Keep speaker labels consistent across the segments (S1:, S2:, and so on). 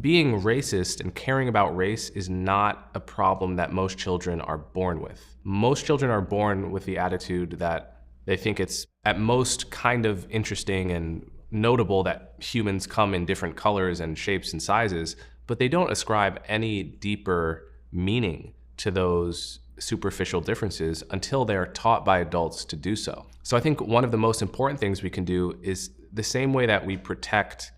S1: being racist and caring about race is not a problem that most children are born with. Most children are born with the attitude that they think it's at most kind of interesting and notable that humans come in different colors and shapes and sizes, but they don't ascribe any deeper meaning to those superficial differences until they are taught by adults to do so. So I think one of the most important things we can do is the same way that we protect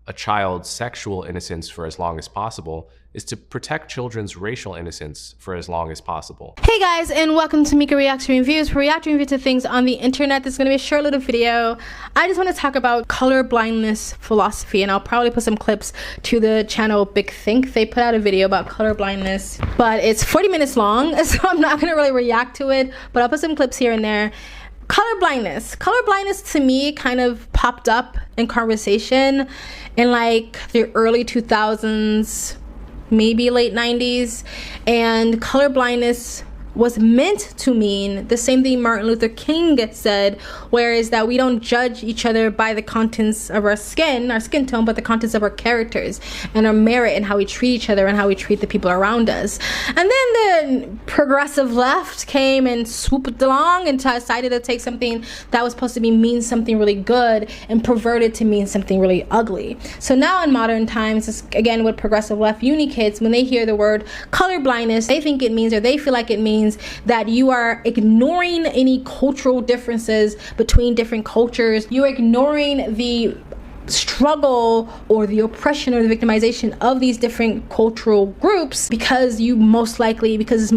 S1: a child's sexual innocence for as long as possible is to protect children's racial innocence for as long as possible.
S2: Hey guys, and welcome to Mika Reacts and Reviews, where we react and review to things on the internet. This is gonna be a short little video. I just wanna talk about color blindness philosophy, and I'll probably put some clips to the channel Big Think. They put out a video about color blindness, but it's 40 minutes long, so I'm not gonna really react to it, but I'll put some clips here and there. Color blindness to me kind of popped up in conversation in like the early 2000s, maybe late 90s, and color blindness was meant to mean the same thing Martin Luther King said, whereas that we don't judge each other by the contents of our skin tone, but the contents of our characters and our merit and how we treat each other and how we treat the people around us. And then the progressive left came and swooped along and decided to take something that was supposed to mean something really good and pervert it to mean something really ugly. So now in modern times, again with progressive left uni kids, when they hear the word color blindness, they think it means, or they feel like it means, that you are ignoring any cultural differences between different cultures. You're ignoring the struggle or the oppression or the victimization of these different cultural groups because it's most likely because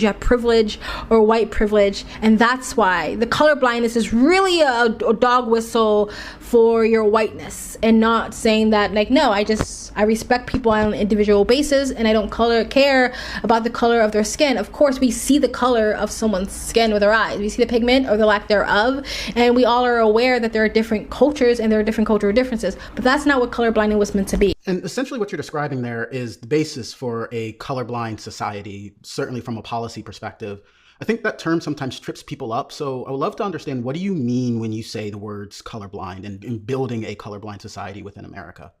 S2: you have privilege or white privilege, and that's why the color blindness is really a dog whistle for your whiteness, and not saying that like, no, I respect people on an individual basis and I don't care about the color of their skin. Of course we see the color of someone's skin with our eyes, we see the pigment or the lack thereof, and we all are aware that there are different cultures and there are different cultural differences, but that's not what colorblinding was meant to be.
S3: And essentially what you're describing there is the basis for a colorblind society, certainly from a policy perspective. I think that term sometimes trips people up, so I would love to understand, what do you mean when you say the words colorblind and building a colorblind society within America?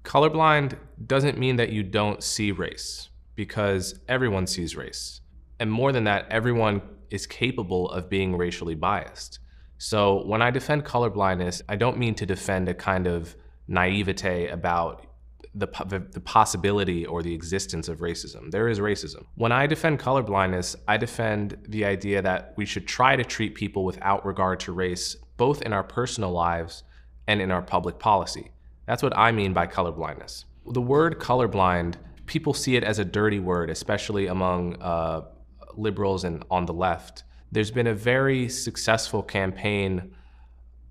S1: Colorblind doesn't mean that you don't see race, because everyone sees race. And more than that, everyone is capable of being racially biased. So when I defend colorblindness, I don't mean to defend a kind of naivete about the possibility or the existence of racism. There is racism. When I defend colorblindness, I defend the idea that we should try to treat people without regard to race, both in our personal lives and in our public policy. That's what I mean by colorblindness. The word colorblind, people see it as a dirty word, especially among liberals and on the left. There's been a very successful campaign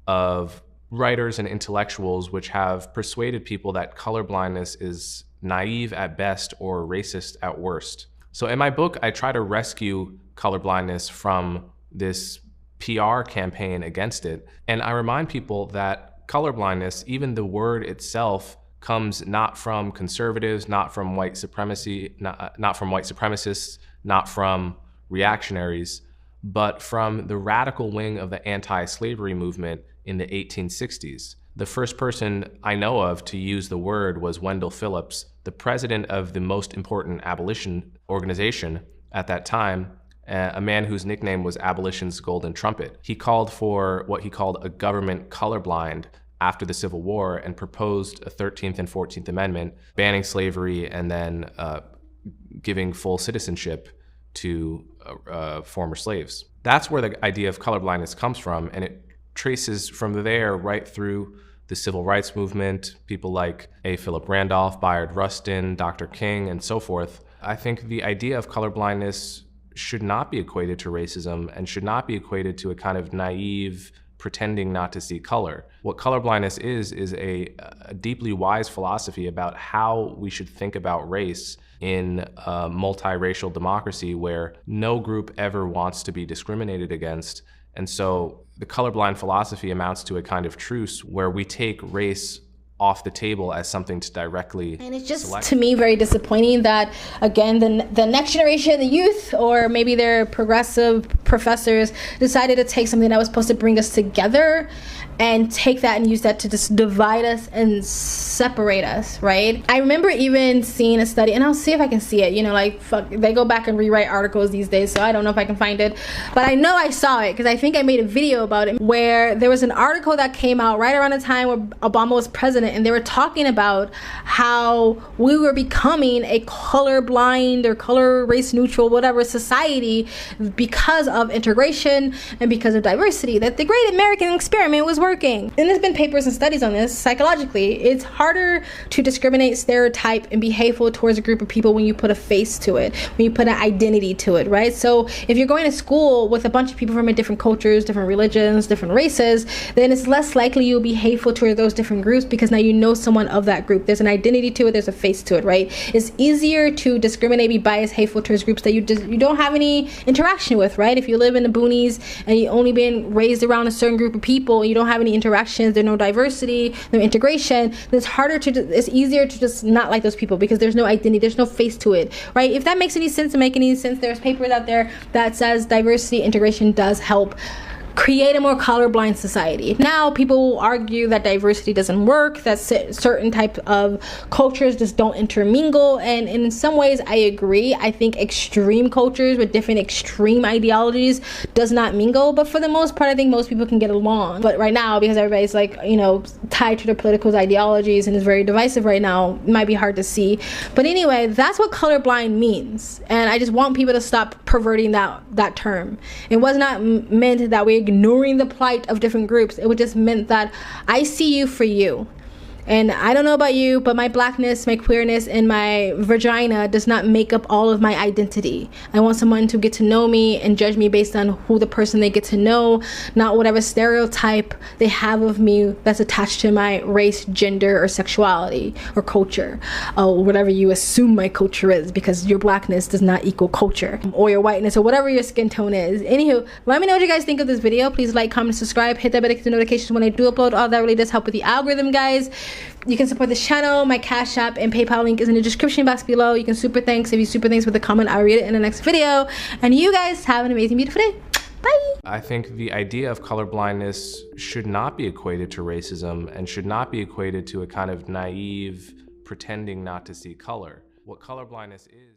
S1: of writers and intellectuals which have persuaded people that colorblindness is naive at best or racist at worst. So in my book, I try to rescue colorblindness from this PR campaign against it. And I remind people that colorblindness, even the word itself, comes not from conservatives, not from white supremacy, not from white supremacists, not from reactionaries, but from the radical wing of the anti-slavery movement in the 1860s. The first person I know of to use the word was Wendell Phillips, the president of the most important abolition organization at that time, a man whose nickname was Abolition's Golden Trumpet. He called for what he called a government colorblind after the Civil War and proposed a 13th and 14th Amendment banning slavery and then giving full citizenship to former slaves. That's where the idea of colorblindness comes from, and it traces from there right through the civil rights movement, people like A. Philip Randolph, Bayard Rustin, Dr. King, and so forth. I think the idea of colorblindness should not be equated to racism and should not be equated to a kind of naive pretending not to see color. What colorblindness is a deeply wise philosophy about how we should think about race in a multiracial democracy where no group ever wants to be discriminated against. And so the colorblind philosophy amounts to a kind of truce where we take race off the table as something to directly
S2: And it's just,
S1: select.
S2: To me, very disappointing that, again, the next generation, the youth, or maybe their progressive professors decided to take something that was supposed to bring us together and take that and use that to just divide us and separate us, right? I remember even seeing a study, and I'll see if I can see it, you know, like, fuck, they go back and rewrite articles these days, so I don't know if I can find it, but I know I saw it because I think I made a video about it, where there was an article that came out right around the time where Obama was president, and they were talking about how we were becoming a colorblind or color race neutral, whatever, society because of integration and because of diversity, that the great American experiment was working. And there's been papers and studies on this. Psychologically, it's harder to discriminate, stereotype, and be hateful towards a group of people when you put a face to it, when you put an identity to it, right? So if you're going to school with a bunch of people from different cultures, different religions, different races, then it's less likely you'll be hateful toward those different groups because now you know someone of that group. There's an identity to it, there's a face to it, right? It's easier to discriminate, be biased, hateful towards groups that you don't have any interaction with, right? If you live in the boonies and you only been raised around a certain group of people and you don't have any interactions, there's no diversity, no integration, then it's easier to just not like those people because there's no identity, there's no face to it, right? If that makes any sense, there's papers out there that says diversity, integration does help create a more colorblind society. Now, people will argue that diversity doesn't work, that certain types of cultures just don't intermingle, and in some ways, I agree. I think extreme cultures with different extreme ideologies does not mingle, but for the most part, I think most people can get along. But right now, because everybody's like, you know, tied to their political ideologies and is very divisive right now, it might be hard to see. But anyway, that's what colorblind means, and I just want people to stop perverting that term. It was not meant that we ignoring the plight of different groups. It would just meant that I see you for you. And I don't know about you, but my blackness, my queerness, and my vagina does not make up all of my identity. I want someone to get to know me and judge me based on who the person they get to know, not whatever stereotype they have of me that's attached to my race, gender, or sexuality, or culture, or whatever you assume my culture is, because your blackness does not equal culture, or your whiteness, or whatever your skin tone is. Anywho, let me know what you guys think of this video. Please like, comment, subscribe, hit that bell to get the notifications when I do upload. All that really does help with the algorithm, guys. You can support this channel. My Cash App and PayPal link is in the description box below. You can super thanks. If you super thanks with a comment, I'll read it in the next video. And you guys have an amazing, beautiful day. Bye.
S1: I think the idea of colorblindness should not be equated to racism and should not be equated to a kind of naive pretending not to see color. What colorblindness is